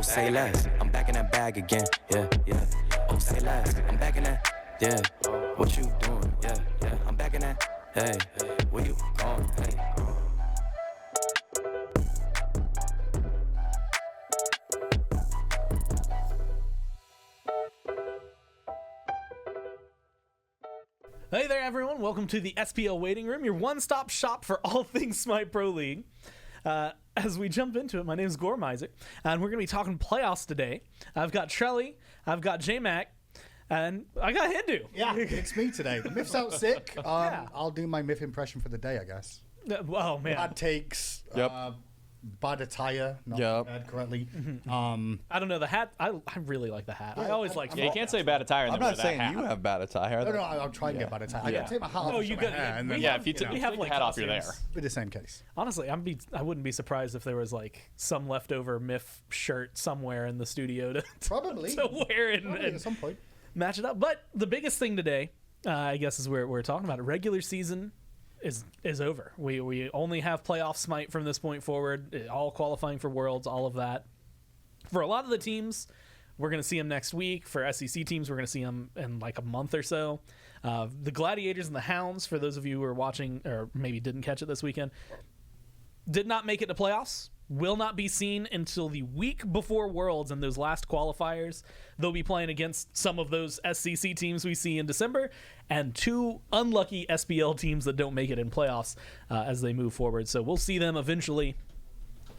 say less. I'm back in that bag again. Yeah, yeah. Oh, say less. I'm back in that. Yeah. What you doing? Yeah, yeah. I'm back in that. Hey, where you going? Hey. Hey there, everyone. Welcome to the SPL Waiting Room, your one-stop shop for all things SMITEPro League. As we jump into it, my name is Gormizer, and we're going to be talking playoffs today. I've got Trelly, I've got J-Mac, and I got Hindu. Yeah, it's me today. Myth's out sick. I'll do my myth impression for the day, I guess. Oh, man. Bad takes. Yep. Bad attire. Not prepared correctly. I don't know, the hat, I really like the hat. I always like Yeah, you can't say bad attire. And I'm then not wear that saying hat. you have bad attire. No, I'll try and get bad attire. I can take my hat off. Oh, you my got hair, and then, Yeah, if you we have, take like, your hat off, you're there. costumes. Be the same case. Honestly, I wouldn't be surprised if there was like some leftover Myth shirt somewhere in the studio to Probably. to wear Probably and at some point. match it up. But the biggest thing today, I guess, is we're talking about it. Regular season is over. We only have playoff Smite from this point forward. All qualifying for Worlds, all of that. For a lot of the teams, we're going to see them next week. For SEC teams, we're going to see them in like a month or so. The Gladiators and the Hounds, for those of you who are watching or maybe didn't catch it this weekend, did not make it to playoffs. Will not be seen until the week before Worlds and those last qualifiers. They'll be playing against some of those SCC teams we see in December and two unlucky SPL teams that don't make it in playoffs as they move forward. So we'll see them eventually.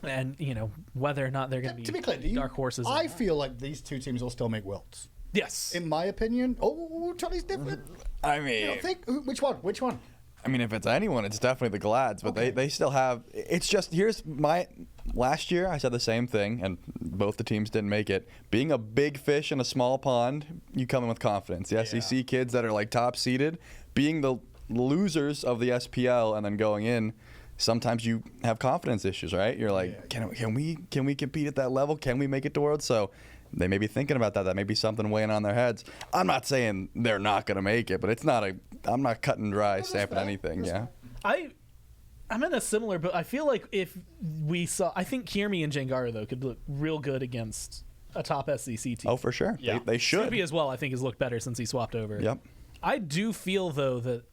And, you know, whether or not they're going To be clear, dark horses. I feel like these two teams will still make Worlds. Yes. In my opinion. Oh, Charlie's different. I mean, You don't think? Which one? Which one? I mean, if it's anyone, it's definitely the Glads. But they still have. It's just here's my. Last year, I said the same thing, and both the teams didn't make it. Being a big fish in a small pond, you come in with confidence. The SEC kids that are like top seeded, being the losers of the SPL and then going in, sometimes you have confidence issues, right? You're like, can we compete at that level? Can we make it to Worlds? So they may be thinking about that. That may be something weighing on their heads. I'm not saying they're not going to make it, but it's not I'm not cut and dry stamping anything. Yeah. I'm in a similar, but I feel like if we saw, I think Kiermi and Jangara though could look real good against a top SEC team. Oh, for sure. Yeah. They should. Snoopy as well, I think, has looked better since he swapped over. Yep. I do feel though that,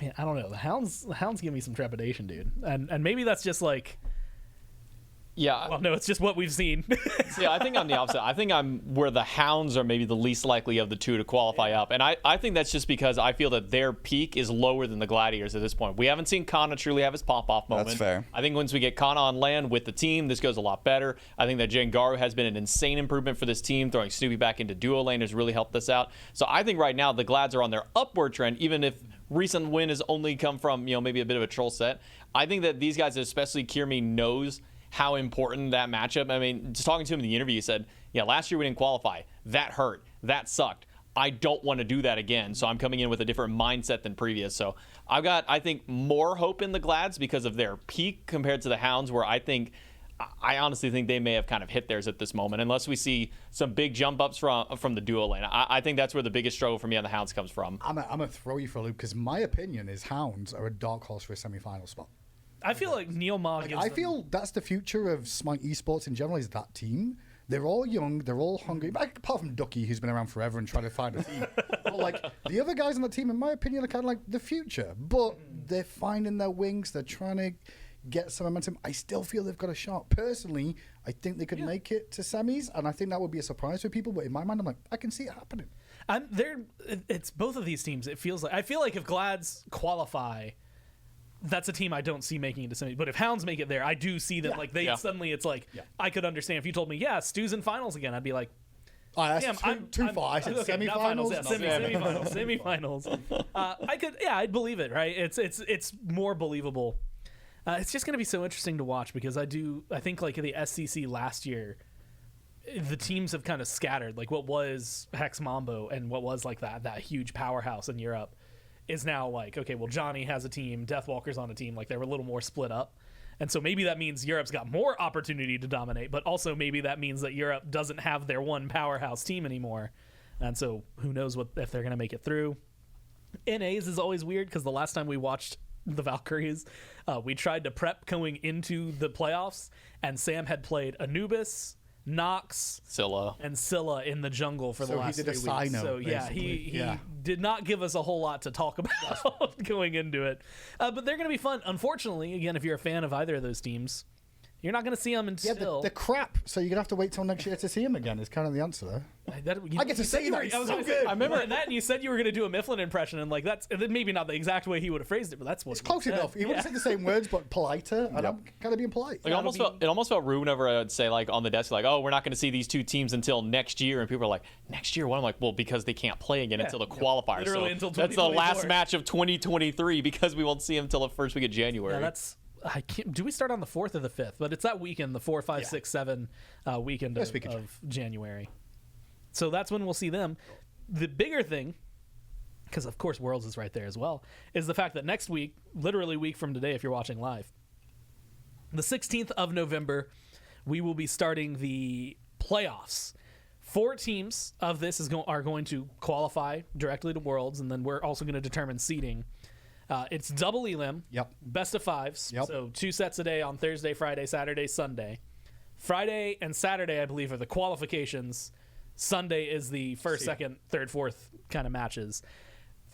man, I don't know, the Hounds give me some trepidation, dude, and maybe that's just like, Yeah. well, no, it's just what we've seen. See, I think I'm the opposite. I think I'm where the Hounds are maybe the least likely of the two to qualify up. And I think that's just because I feel that their peak is lower than the Gladiators at this point. We haven't seen Kana truly have his pop-off moment. That's fair. I think once we get Kana on land with the team, this goes a lot better. I think that Jangaru has been an insane improvement for this team. Throwing Snoopy back into duo lane has really helped us out. So I think right now the Glads are on their upward trend, even if recent win has only come from, maybe a bit of a troll set. I think that these guys, especially Kiermi, knows how important that matchup. I mean, just talking to him in the interview, he said, yeah, last year we didn't qualify. That hurt. That sucked. I don't want to do that again. So I'm coming in with a different mindset than previous. So I've got, I think, more hope in the Glads because of their peak compared to the Hounds, where I honestly think they may have kind of hit theirs at this moment, unless we see some big jump ups from the duo lane. I think that's where the biggest struggle for me on the Hounds comes from. I'm going to throw you for a loop because my opinion is Hounds are a dark horse for a semi-final spot. I feel like Neil Ma gives I them- feel that's the future of Smite esports in general, is that team. They're all young, they're all hungry, apart from Ducky, who's been around forever and trying to find a team. But like the other guys on the team, in my opinion, are kind of like the future. But they're finding their wings, they're trying to get some momentum. I still feel they've got a shot. Personally, I think they could make it to semis, and I think that would be a surprise for people. But in my mind, I'm like, I can see it happening. It's both of these teams. It feels like, I feel like if Glads qualify, that's a team I don't see making it to semis. But if Hounds make it there, I do see them. Like suddenly, it's like I could understand if you told me, yeah, Stu's in finals again. I'd be like, that's too far. I said semifinals. Semifinals. I'd believe it. Right? It's more believable. It's just going to be so interesting to watch because I think like the SCC last year, the teams have kind of scattered. Like what was Hex Mambo and what was like that huge powerhouse in Europe is now like, okay, well, Johnny has a team, Deathwalker's on a team. Like they were a little more split up. And so maybe that means Europe's got more opportunity to dominate, but also maybe that means that Europe doesn't have their one powerhouse team anymore. And so who knows if they're going to make it through. NAs is always weird because the last time we watched the Valkyries, we tried to prep going into the playoffs, and Sam had played Anubis, Nox, Scylla. and Scylla in the jungle for the So he last did 3 a weeks. side-note, So yeah, he basically. did not give us a whole lot to talk about going into it. But they're going to be fun. Unfortunately, again, if you're a fan of either of those teams, you're not going to see them Yeah, until. they're crap. So you're gonna have to wait till next year to see him again. Is kind of the answer there. I get to say that. It's I was so gonna say, good. I remember that, and you said you were going to do a Mifflin impression, and like that's maybe not the exact way he would have phrased it, but that's what It's close enough. He would have said the same words, but politer. And I'm kind of being polite. Like, it almost felt rude whenever I would say, like, on the desk, like, oh, we're not going to see these two teams until next year. And people are like, next year? What? I'm like, well, because they can't play again until the qualifier. Literally so until that's the last 2024. match of 2023 because we won't see them until the first week of January. Yeah, that's. I can't. Do we start on the 4th or the 5th? But it's that weekend, the 4, 5, 6, 7 weekend First week of of January. So that's when we'll see them. The bigger thing, because of course Worlds is right there as well, is the fact that next week, literally a week from today, if you're watching live, the 16th of November, we will be starting the playoffs. 4 teams of this are going to qualify directly to Worlds, and then we're also going to determine seeding. It's double elim, Yep. best of 5s, Yep. so 2 sets a day on Thursday, Friday, Saturday, Sunday. Friday and Saturday, I believe, are the qualifications. Sunday is the first, second, third, fourth kind of matches.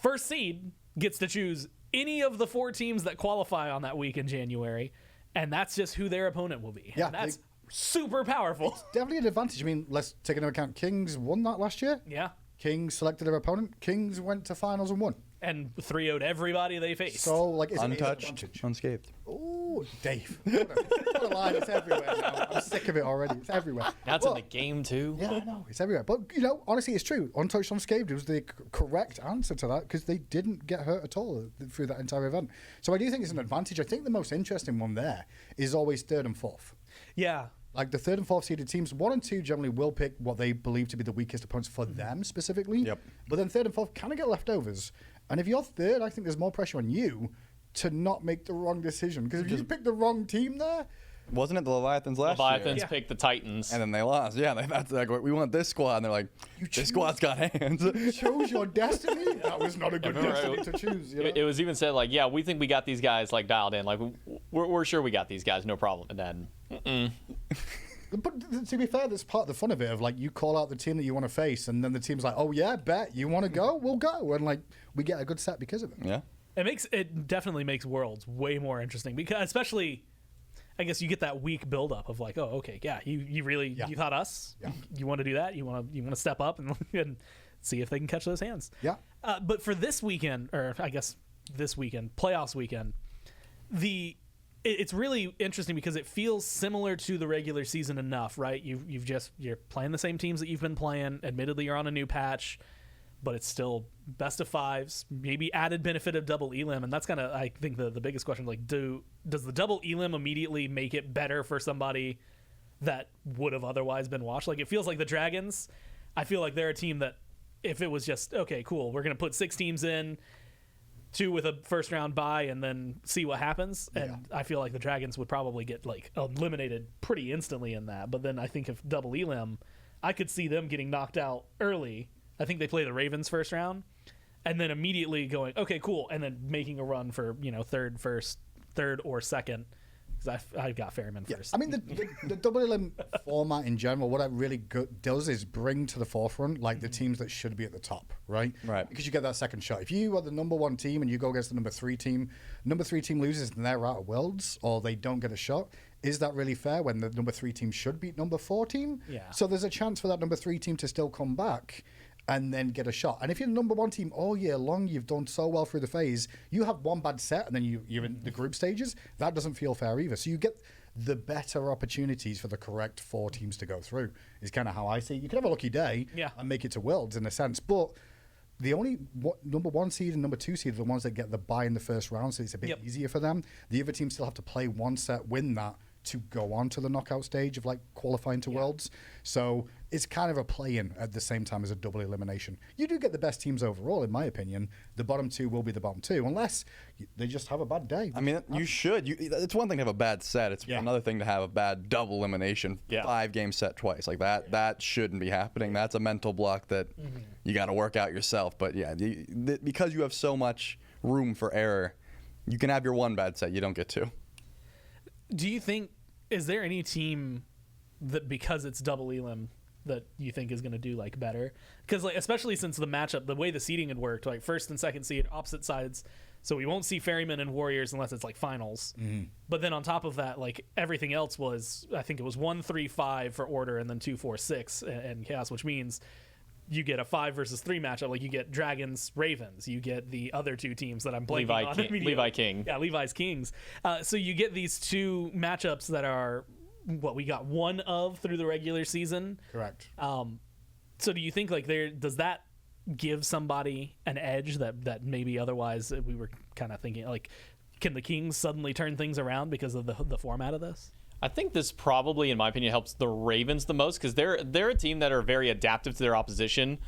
First seed gets to choose any of the 4 teams that qualify on that week in January, and that's just who their opponent will be. Yeah, And that's super powerful. Definitely an advantage. I mean, let's take into account Kings won that last year. Yeah, Kings selected their opponent. Kings went to finals and won. and 3-0'd everybody they faced. So, like, it's an Untouched, advantage. unscathed. Oh, Dave. What a line. It's everywhere now. I'm sick of it already. It's everywhere. Now it's Well, in the game, too. Yeah, I know. It's everywhere. But, you know, honestly, it's true. Untouched, unscathed was the correct answer to that because they didn't get hurt at all through that entire event. So I do think it's an advantage. I think the most interesting one there is always 3rd and 4th. Yeah, Like the 3rd and 4th seeded teams, 1 and 2 generally will pick what they believe to be the weakest opponents for them specifically. Yep. But then 3rd and 4th kind of get leftovers. And if you're 3rd, I think there's more pressure on you to not make the wrong decision. Because if you pick the wrong team there, Wasn't it the Leviathans last year? Leviathans Yeah. picked the Titans. And then they lost. Yeah, that's like, we want this squad. And they're like, this squad's got hands. you chose your destiny. That was not a good remember, destiny to choose. You know? It was even said, like, yeah, we think we got these guys, like, dialed in. Like, we're sure we got these guys, no problem. And then, But to be fair, that's part of the fun of it. Of like, you call out the team that you want to face, and then the team's like, "Oh yeah, bet you want to go, we'll go," and like we get a good set because of it. Yeah. it definitely makes Worlds way more interesting because especially, I guess you get that week buildup of like, oh, okay, yeah, you really you thought us, you want to do that, you want to step up and see if they can catch those hands. Yeah. But for this weekend, or I guess this weekend, playoffs weekend, it's really interesting because it feels similar to the regular season enough, right? You're playing the same teams that you've been playing. Admittedly, you're on a new patch, but it's still best of 5s, maybe added benefit of double elim, and that's kind of, I think, the biggest question. Like, does the double elim immediately make it better for somebody that would have otherwise been watched? Like, it feels like the Dragons, I feel like they're a team that if it was just, okay, cool, we're going to put 6 teams in, 2 with a first round bye, and then see what happens. And I feel like the Dragons would probably get like eliminated pretty instantly in that. But then I think if double elim, I could see them getting knocked out early. I think they play the Ravens first round, and then immediately going, okay, cool, and then making a run for third or second. Because I've got Ferryman first. I mean, the double elim format in general, what it really does is bring to the forefront like the teams that should be at the top, right? Right. Because you get that second shot. If you are the number 1 team and you go against the number 3 team loses and they're out of Worlds or they don't get a shot. Is that really fair when the number 3 team should beat number 4 team? Yeah. So there's a chance for that number 3 team to still come back and then get a shot. And if you're the number 1 team all year long, you've done so well through the phase, you have one bad set and then you're in the group stages, that doesn't feel fair either. So you get the better opportunities for the correct 4 teams to go through is kind of how I see it. You can have a lucky day and make it to Worlds in a sense, but the only number 1 seed and number 2 seed are the ones that get the bye in the first round, so it's a bit easier for them. The other teams still have to play 1 set, win that, to go on to the knockout stage of like qualifying to Worlds. So it's kind of a play-in at the same time as a double elimination. You do get the best teams overall, in my opinion. The bottom 2 will be the bottom 2, unless they just have a bad day. I mean, you should. It's one thing to have a bad set. It's another thing to have a bad double elimination. 5-game set twice. Like that. That shouldn't be happening. That's a mental block that you got to work out yourself. But yeah, because you have so much room for error, you can have your one bad set. You don't get 2. Do you think, is there any team that because it's double Elam that you think is going to do like better? Because like especially since the matchup, the way the seeding had worked, like first and second seed, opposite sides. So we won't see Ferryman and Warriors unless it's like finals. But then on top of that, like everything else was, I think it was 1-3-5 for Order and then 2-4-6 and Chaos, which means you get a 5 versus 3 matchup. Like you get Dragons, Ravens. You get the other two teams that I'm blanking on. Levi King. Yeah, Levi's Kings. So you get these two matchups that are what we got one of through the regular season. Correct. So do you think like does that give somebody an edge that maybe otherwise we were kind of thinking like, can the Kings suddenly turn things around because of the format of this? I think this probably, in my opinion, helps the Ravens the most because they're a team that are very adaptive to their opposition.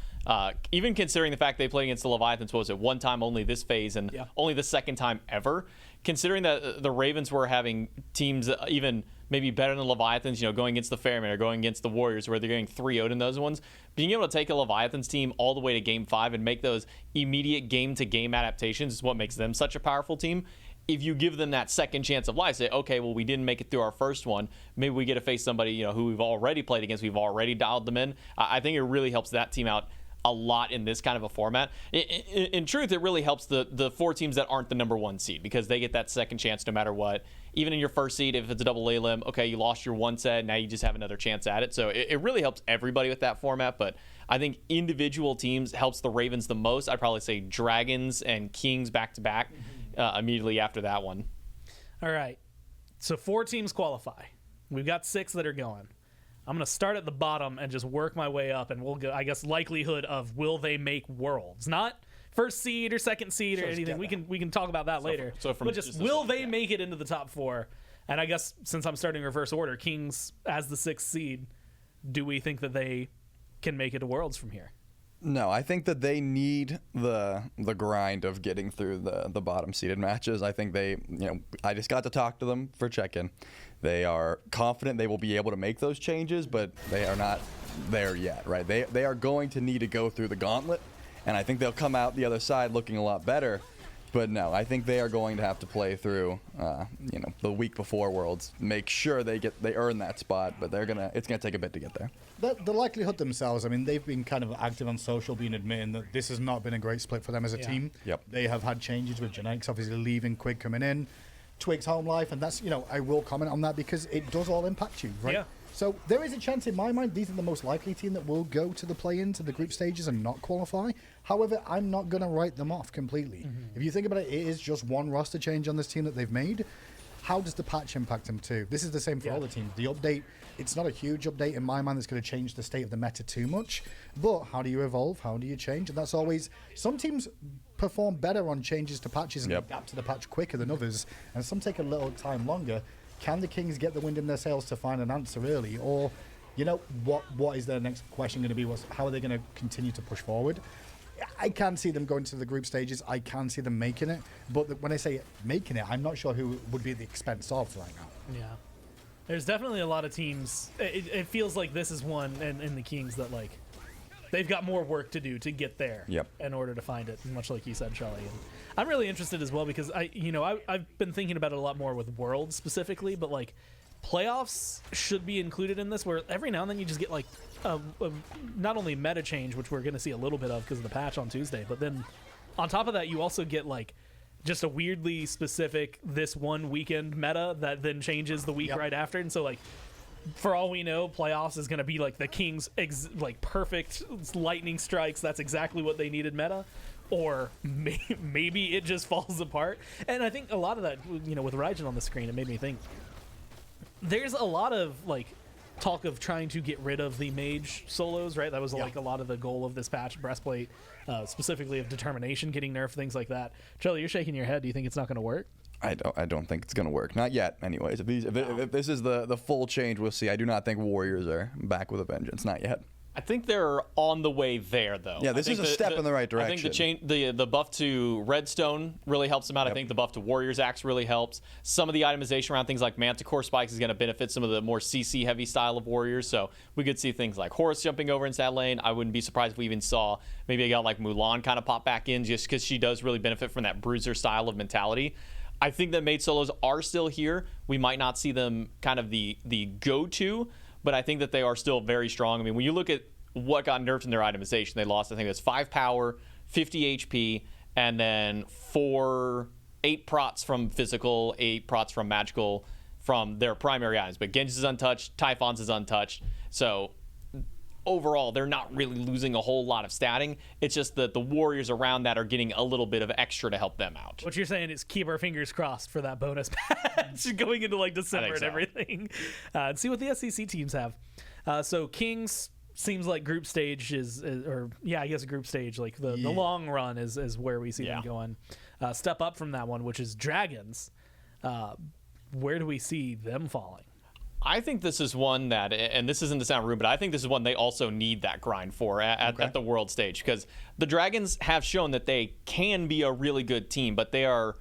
Even considering the fact they play against the Leviathans, what was it, one time only this phase and only the second time ever. Considering that the Ravens were having teams even maybe better than the Leviathans, going against the Fairmen or going against the Warriors where they're getting 3-0 in those ones, being able to take a Leviathans team all the way to Game 5 and make those immediate game-to-game adaptations is what makes them such a powerful team. If you give them that second chance of life, say, okay, well, we didn't make it through our first one. Maybe we get to face somebody, who we've already played against. We've already dialed them in. I think it really helps that team out a lot in this kind of a format. In truth, it really helps the 4 teams that aren't the number 1 seed because they get that second chance no matter what. Even in your first seed, if it's a double A-lim, okay, you lost your one set, now you just have another chance at it. So it really helps everybody with that format, but I think individual teams helps the Ravens the most. I'd probably say Dragons and Kings back-to-back. Immediately after that one. All right. So 4 teams qualify. We've got 6 that are going. I'm going to start at the bottom and just work my way up, and we'll go, I guess, likelihood of will they make Worlds. Not first seed or second seed or anything. We can talk about that later. But just will they make it into the top 4? And I guess since I'm starting reverse order, Kings as the 6th seed, do we think that they can make it to Worlds from here? No, I think that they need the grind of getting through the bottom seeded matches. I think they, I just got to talk to them for check-in. They are confident they will be able to make those changes, but they are not there yet, right? They are going to need to go through the gauntlet, and I think they'll come out the other side looking a lot better. But no, I think they are going to have to play through, the week before Worlds, make sure they earn that spot. But it's gonna take a bit to get there. The likelihood themselves, I mean, they've been kind of active on social, been admitting that this has not been a great split for them as a team. Yep. They have had changes with Genetics obviously leaving, Quig coming in, Twig's home life, and that's, I will comment on that because it does all impact you, right? Yeah. So there is a chance in my mind these are the most likely team that will go to the play-in, to the group stages and not qualify. However, I'm not going to write them off completely. If you think about it, it is just one roster change on this team that they've made. How does the patch impact them too? This is the same for all the teams. The update, it's not a huge update in my mind that's going to change the state of the meta too much. But how do you evolve? How do you change? And that's always, some teams perform better on changes to patches and adapt to the patch quicker than others. And some take a little time longer. Can the Kings get the wind in their sails to find an answer early? Or, what is their next question going to be? How are they going to continue to push forward? I can see them going to the group stages. I can see them making it. But when I say making it, I'm not sure who would be at the expense of right now. Yeah. There's definitely a lot of teams. It feels like this is one in the Kings that, like, they've got more work to do to get there in order to find it, much like you said, Shelly. And I'm really interested as well because I've been thinking about it a lot more with Worlds specifically, but like playoffs should be included in this where every now and then you just get like not only meta change, which we're going to see a little bit of because of the patch on Tuesday, but then on top of that you also get like just a weirdly specific this one weekend meta that then changes the week right after. And so like for all we know, playoffs is going to be like the Kings like perfect lightning strikes. That's exactly what they needed meta. Or maybe it just falls apart. And I think a lot of that, with Raijin on the screen, it made me think there's a lot of like talk of trying to get rid of the mage solos, right? That was like a lot of the goal of this patch. Breastplate, specifically of determination, getting nerfed, things like that. Charlie, you're shaking your head. Do you think it's not going to work? I don't think it's going to work. Not yet, anyways. If this is the full change, we'll see. I do not think Warriors are back with a vengeance. Not yet. I think they're on the way there, though. Yeah, this is a step in the right direction. I think the buff to Redstone really helps them out. I think the buff to Warriors Axe really helps. Some of the itemization around things like Manticore Spikes is going to benefit some of the more CC-heavy style of Warriors. So we could see things like Horus jumping over into that lane. I wouldn't be surprised if we even saw maybe a guy like Mulan kind of pop back in just because she does really benefit from that bruiser style of mentality. I think that mage solos are still here. We might not see them kind of the go-to, but I think that they are still very strong. I mean, when you look at what got nerfed in their itemization, they lost, I think it was 5 power, 50 HP, and then 8 prots from physical, 8 prots from magical from their primary items. But Genji's is untouched, Typhon's is untouched. So overall, they're not really losing a whole lot of statting. It's just that the warriors around that are getting a little bit of extra to help them out. What you're saying is keep our fingers crossed for that bonus patch going into like December and everything. And see what the SEC teams have. So Kings seems like group stage I guess group stage, like the long run is where we see them going. Step up from that one, which is Dragons. Where do we see them falling? I think this is one that, and this isn't to sound rude, but I think this is one they also need that grind for at the world stage, because the Dragons have shown that they can be a really good team, but they are,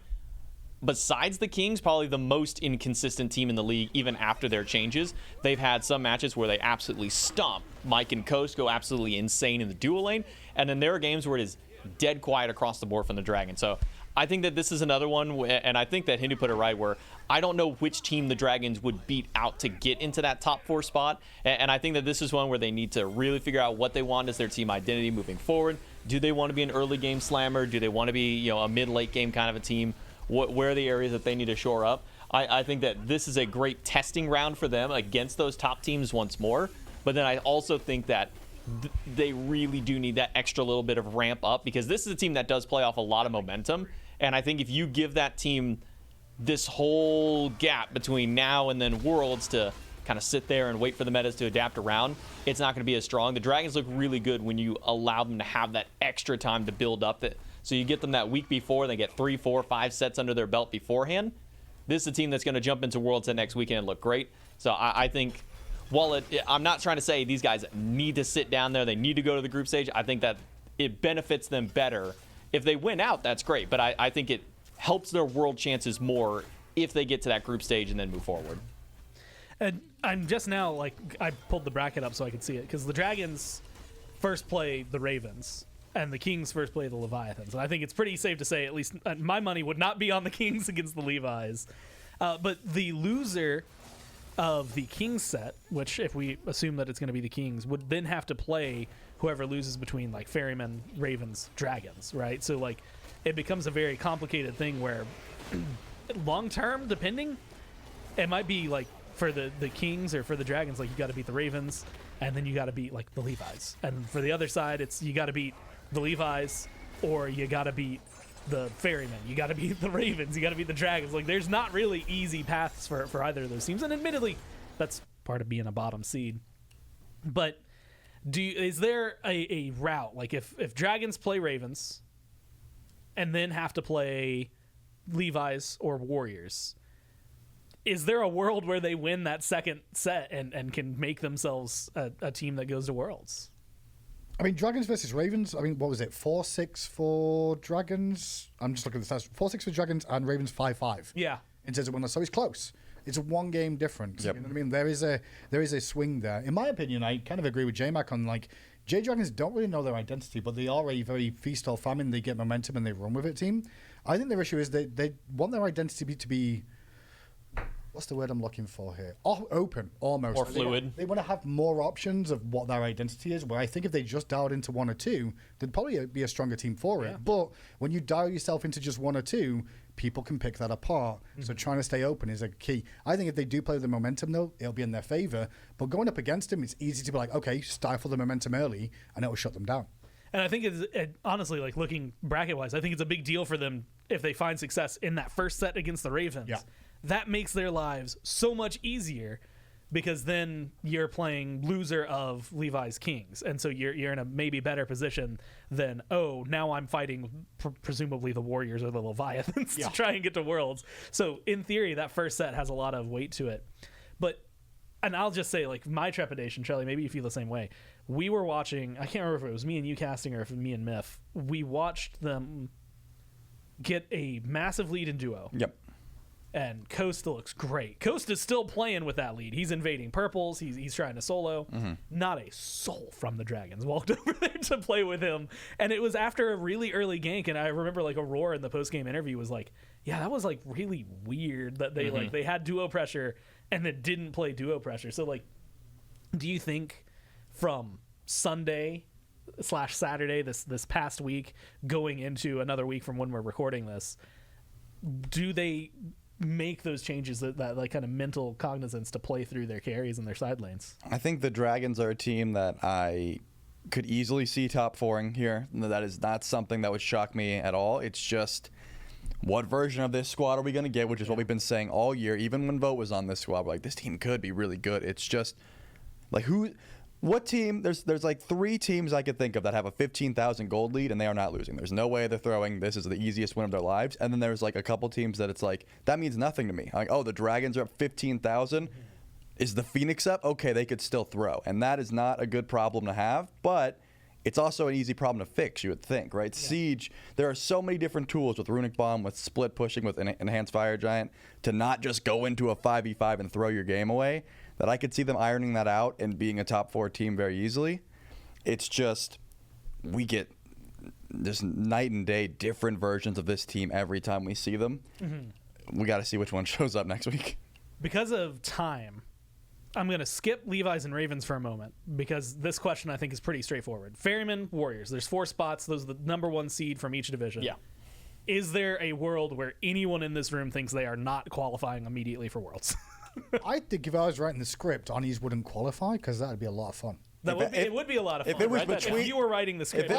besides the Kings, probably the most inconsistent team in the league, even after their changes. They've had some matches where they absolutely stomp. Mike and Coast go absolutely insane in the duo lane, and then there are games where it is dead quiet across the board from the Dragons. So I think that this is another one, and I think that Hindu put it right, where I don't know which team the Dragons would beat out to get into that top 4 spot, and I think that this is one where they need to really figure out what they want as their team identity moving forward. Do they want to be an early game slammer? Do they want to be a mid-late game kind of a team? Where are the areas that they need to shore up? I think that this is a great testing round for them against those top teams once more, but then I also think that they really do need that extra little bit of ramp up, because this is a team that does play off a lot of momentum. And I think if you give that team this whole gap between now and then Worlds to kind of sit there and wait for the metas to adapt around, it's not going to be as strong. The Dragons look really good when you allow them to have that extra time to build up. So you get them that week before, they get 3, 4, 5 sets under their belt beforehand. This is a team that's going to jump into Worlds the next weekend and look great. So I think, while I'm not trying to say these guys need to sit down there, they need to go to the group stage, I think that it benefits them better. If they win out, that's great, but I think it helps their world chances more if they get to that group stage and then move forward. And I'm just now, I pulled the bracket up so I could see it, because the Dragons first play the Ravens, and the Kings first play the Leviathans. And I think it's pretty safe to say, at least my money would not be on the Kings against the Levis. But the loser of the Kings set, which if we assume that it's going to be the Kings, would then have to play whoever loses between Ferrymen, Ravens, Dragons, right? So it becomes a very complicated thing where long term, depending, it might be for the Kings or for the Dragons, you got to beat the Ravens, and then you got to beat the Levis. And for the other side, it's you got to beat the Levis, or you got to beat the Ferrymen, you got to beat the Ravens, you got to beat the Dragons. There's not really easy paths for either of those teams, and admittedly, that's part of being a bottom seed. But is there a route, if Dragons play Ravens and then have to play Levi's or Warriors, is there a world where they win that second set and can make themselves a team that goes to Worlds? I mean, Dragons versus Ravens, what was it? 4-6 for Dragons? I'm just looking at the stats. 4-6 for Dragons and Ravens 5-5. Yeah. In terms of winners. So it's close. It's a one game difference. Yep. You know what I mean? There is a swing there. In my opinion, I kind of agree with J-Mac on J Dragons don't really know their identity, but they are a very feast or famine. They get momentum and they run with it team. I think their issue is they want their identity to be what's the word I'm looking for here? Open, almost. Or fluid. They want to have more options of what their identity is, where I think if they just dialed into one or two, they'd probably be a stronger team for it. But when you dial yourself into just one or two, people can pick that apart. So trying to stay open is a key. I think if they do play the momentum, though, it'll be in their favor. But going up against them, it's easy to be okay, stifle the momentum early, and it'll shut them down. And I think honestly, looking bracket-wise, I think it's a big deal for them if they find success in that first set against the Ravens. Yeah. That makes their lives so much easier, because then you're playing loser of Levi's Kings, and so you're in a maybe better position than now I'm fighting presumably the Warriors or the Leviathans to try and get to Worlds. So in theory, that first set has a lot of weight to it. And I'll just say, my trepidation, Charlie, maybe you feel the same way. We were watching, I can't remember if it was me and you casting or if it was me and Miff. We watched them get a massive lead in duo. Yep. And Coast looks great. Coast is still playing with that lead. He's invading purples. He's trying to solo. Not a soul from the Dragons walked over there to play with him. And it was after a really early gank. And I remember Aurora in the post-game interview was yeah, that was really weird that they they had duo pressure and then didn't play duo pressure. So do you think from Sunday/Saturday this past week going into another week from when we're recording this, do they make those changes, that like kind of mental cognizance to play through their carries and their side lanes? I think the Dragons are a team that I could easily see top 4ing here. That is not something that would shock me at all. It's just, what version of this squad are we going to get, which is what we've been saying all year. Even when Vogt was on this squad, we're like, this team could be really good. It's just like, what team? There's like 3 teams I could think of that have a 15,000 gold lead and they are not losing. There's no way they're throwing. This is the easiest win of their lives. And then there's like a couple teams that it's like, that means nothing to me. Like, oh, the Dragons are up 15,000. Is the Phoenix up? Okay, they could still throw. And that is not a good problem to have, but it's also an easy problem to fix, you would think, right? Yeah. Siege, there are so many different tools with Runic Bomb, with split pushing, with Enhanced Fire Giant, to not just go into a 5v5 and throw your game away, that I could see them ironing that out and being a top 4 team very easily. It's just, we get just night and day different versions of this team every time we see them. Mm-hmm. We got to see which one shows up next week. Because of time, I'm going to skip Levi's and Ravens for a moment, because this question I think is pretty straightforward. Ferryman, Warriors. There's 4 spots. Those are the number 1 seed from each division. Yeah. Is there a world where anyone in this room thinks they are not qualifying immediately for Worlds? I think if I was writing the script, Ani's wouldn't qualify, because that would be a lot of fun. It would be a lot of fun. If it was right? between, if you were writing the script, if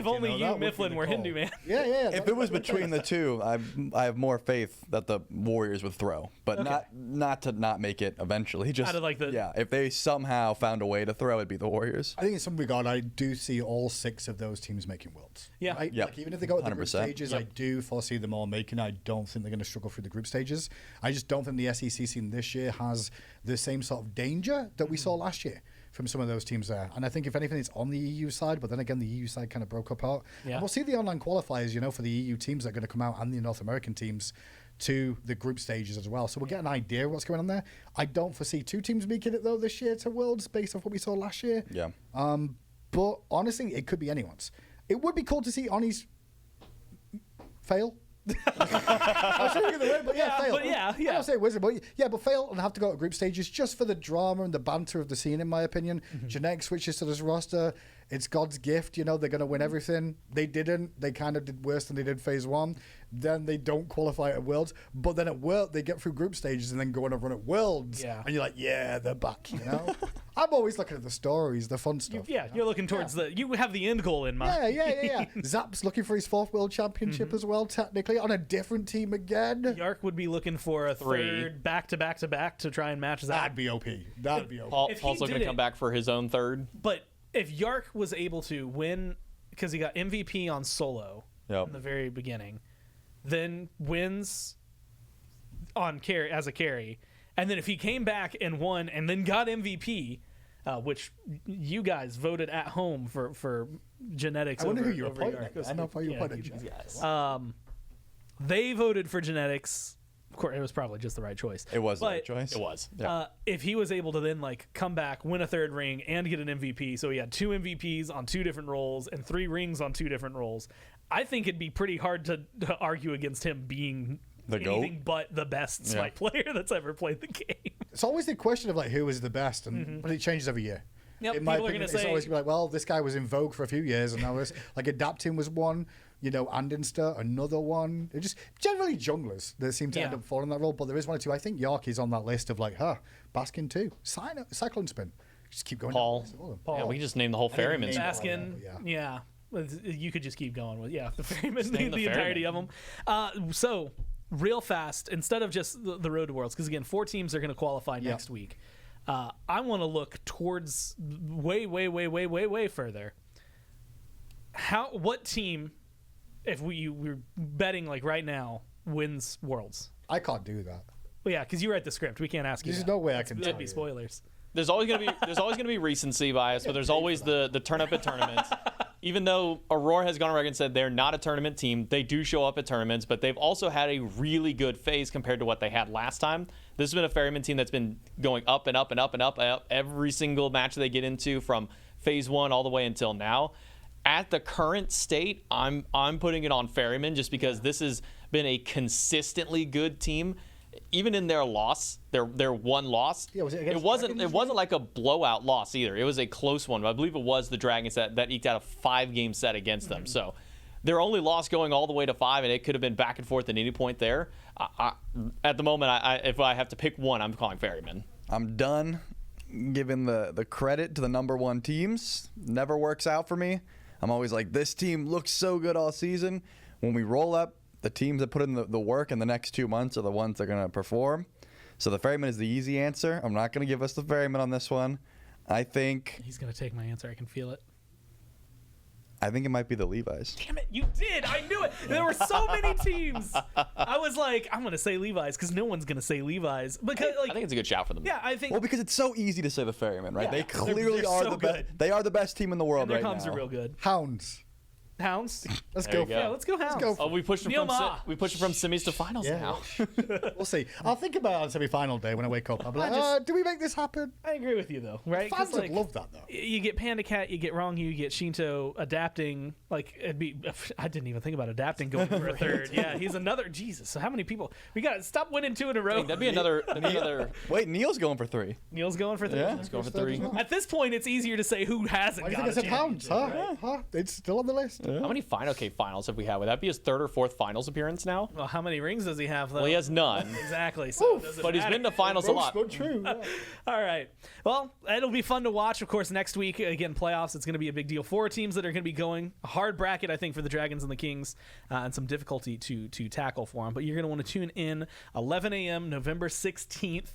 only you, Mifflin, were Hinduman. Yeah. If it was between the two, I have more faith that the Warriors would throw, but not to not make it eventually. Just out of like if they somehow found a way to throw, it'd be the Warriors. I think in some regard, I do see all 6 of those teams making Worlds. Yeah. Right? Yep. Like, even if they go at the group 100%. stages, I do foresee them all making. I don't think they're going to struggle through the group stages. I just don't think the SEC scene this year has the same sort of danger that we saw last year from some of those teams there. And I think if anything, it's on the EU side, but then again, the EU side kind of broke apart. Yeah. And we'll see the online qualifiers, for the EU teams that are going to come out and the North American teams to the group stages as well. So we'll get an idea of what's going on there. I don't foresee 2 teams making it, though, this year to Worlds based off what we saw last year. Yeah. But honestly, it could be anyone's. It would be cool to see Ani's fail. I was trying to get the word, but fail. But yeah. I don't say wizard, but fail and have to go to group stages just for the drama and the banter of the scene, in my opinion. Mm-hmm. Genetic switches to this roster. It's God's gift, they're going to win everything. They didn't. They kind of did worse than they did phase 1. Then they don't qualify at Worlds. But then at Worlds, they get through group stages and then go on a run at Worlds. Yeah. And you're like, yeah, they're back, I'm always looking at the stories, the fun stuff. You're looking towards you have the end goal in mind. Yeah. Zap's looking for his 4th World Championship as well, technically, on a different team again. Yark would be looking for a 3rd back-to-back to try and match that. That'd be OP. Paul's looking to come back for his own 3rd. But if Yark was able to win, because he got MVP on solo in the very beginning, then wins on carry as a carry, and then if he came back and won and then got MVP, which you guys voted at home for Genetics. I wonder over, who you're pointing at. I know who you're pointing at. They voted for Genetics. Of course, it was probably just the right choice. It was the right choice. It was. Yeah. If he was able to then come back, win a 3rd ring, and get an MVP, so he had 2 MVPs on 2 different roles and 3 rings on 2 different roles, I think it'd be pretty hard to argue against him being anything but the best Smite player that's ever played the game. It's always the question of who is the best, but it changes every year. Yep, in my opinion, it's always going to be well, this guy was in vogue for a few years, and now this Adapting was one, Andinster another one. It just generally junglers that seem to end up falling in that role, but there is 1 or 2. I think Yark is on that list of Baskin too. Cyclone Spin. Just keep going. Paul. Yeah, we just named the whole Ferryman. Baskin. Yeah. You could just keep going with the Ferryman, the entirety of them. So real fast, instead of just the Road to Worlds, because again, 4 teams are going to qualify next week. I want to look towards way further. What team, if we're betting right now, wins Worlds? I can't do that. Well, yeah, because you write the script. We can't ask you. There's no way I can. That'd be spoilers. There's always gonna be recency bias, but there's always the turn up at tournaments. Even though Aurora has gone on record and said they're not a tournament team, they do show up at tournaments, but they've also had a really good phase compared to what they had last time. This has been a Ferryman team that's been going up and up and up and up and up every single match they get into from phase 1 all the way until now. At the current state, I'm putting it on Ferryman just because this has been a consistently good team. even in their loss, their one loss, Yeah, was it against it wasn't like a blowout loss either. It was a close one. I believe it was the Dragons that eked out a 5-game set against them. So their only loss going all the way to 5, and it could have been back and forth at any point there. At the moment, if I have to pick one, I'm calling Ferryman. I'm done giving the credit to the number 1 teams. Never works out for me. I'm always like, this team looks so good all season. When we roll up, the teams that put in the work in the next 2 months are the ones that are going to perform. So the Ferryman is the easy answer. I'm not going to give us the Ferryman on this one. I think He's going to take my answer. I can feel it. it might be the Levi's. Damn it, you did. I knew it. There were so many teams. I was like, I'm going to say Levi's because no one's going to say Levi's. Because, I think it's a good shout for them. yeah, I think. Well, because it's so easy to say the Ferryman, right? Yeah, They they're clearly are so the best. good. They are the best team in the world and their right comps now. are real good. Hounds. Hounds. Let's There go. you go. Yeah, let's go Hounds. go. Oh, we pushed them Neil from Ma. semis to finals Yeah. now. We'll see. I'll think about it on semi-final day when I wake up. I'll be like, do we make this happen? I agree with you though, right? 'Cause, Fans would love that though. You get Panda Cat, you get Wronghu, you get Shinto adapting. Like it'd be, I didn't even think about adapting going for a third. Yeah, he's another Jesus. So how many people? We got to stop winning 2 in a row. That'd be another. Wait, Neil's going for 3. Neil's going for 3. Yeah. Let's go for 3. At this point, it's easier to say who hasn't Why do you got think I a said hounds? championship, Huh? right? Huh? It's still on the list. How many finals have we had? Would that be his 3rd or 4th finals appearance now? Well, how many rings does he have though? Well, he has none. Exactly. So it doesn't But he's matter. been to finals a lot. But true. Yeah. All right. Well, it'll be fun to watch. Of course, next week, again, playoffs, it's going to be a big deal. 4 teams that are going to be going. A hard bracket, I think, for the Dragons and the Kings, and some difficulty to tackle for them. But you're going to want to tune in 11 a.m. November 16th.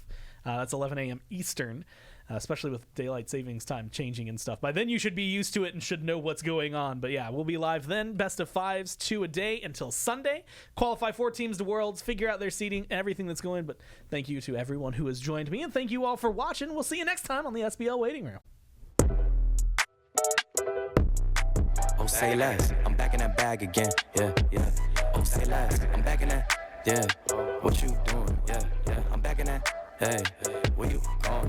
That's 11 a.m. Eastern, especially with daylight savings time changing and stuff. By then, you should be used to it and should know what's going on. But yeah, we'll be live then. Best of 5s, 2 a day until Sunday. Qualify 4 teams to Worlds, figure out their seating, everything that's going. But thank you to everyone who has joined me, and thank you all for watching. We'll see you next time on the SBL Waiting Room. Oh, say less. I'm back in that bag again. Yeah, yeah. Oh, say less. I'm back in that. Yeah. What you doing? Yeah, yeah. I'm back in that. Hey, where you going?